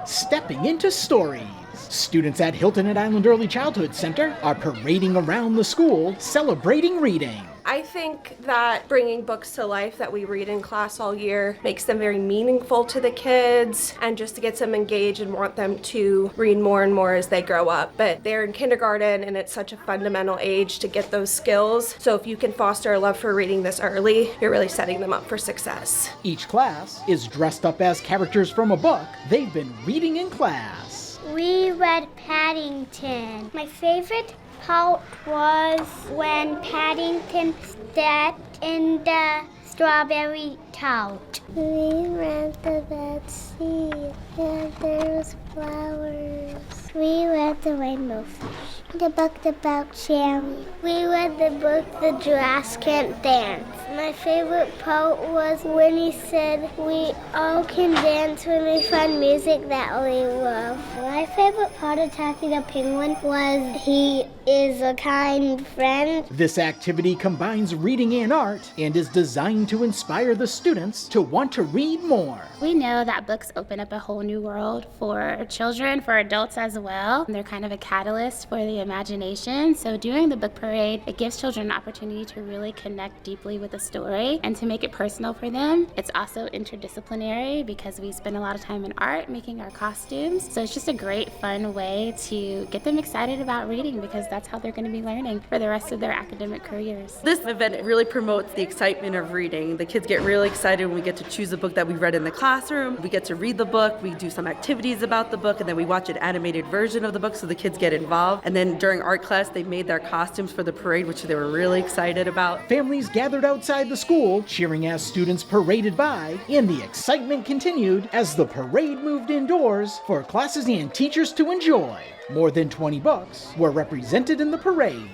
stepping into stories. Students at Hilton and Island Early Childhood Center are parading around the school, celebrating reading. I think that bringing books to life that we read in class all year makes them very meaningful to the kids, and just gets them engaged and want them to read more and more as they grow up. But they're in kindergarten and it's such a fundamental age to get those skills. So if you can foster a love for reading this early, you're really setting them up for success. Each class is dressed up as characters from a book they've been reading in class. We read Paddington. My favorite part was when Paddington stepped in the strawberry tart. We read the Red Sea, and there was flowers. We read the Rainbow Fish, the book about Cherry. We read the book The Giraffes Can't Dance. My favorite part was when he said we all can dance when we find music that we love. My favorite part of Tacky the Penguin was he is a kind friend. This activity combines reading and art and is designed to inspire the students to want to read more. We know that books open up a whole new world for children, for adults as well. They're kind of a catalyst for the imagination. So doing the book parade, it gives children an opportunity to really connect deeply with the story and to make it personal for them. It's also interdisciplinary because we spend a lot of time in art making our costumes. So it's just a great, fun way to get them excited about reading, because that's how they're going to be learning for the rest of their academic careers. This event really promotes the excitement of reading. The kids get really excited when we get to choose a book that we read in the classroom. We get to read the book, we do some activities about the book, and then we watch an animated version of the book so the kids get involved. And then during art class, they made their costumes for the parade, which they were really excited about. Families gathered outside the school, cheering as students paraded by, and the excitement continued as the parade moved indoors for classes and teachers to enjoy. More than 20 books were represented in the parade.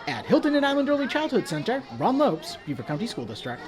At Hilton and Island Early Childhood Center, Ron Lopes, Beaufort County School District.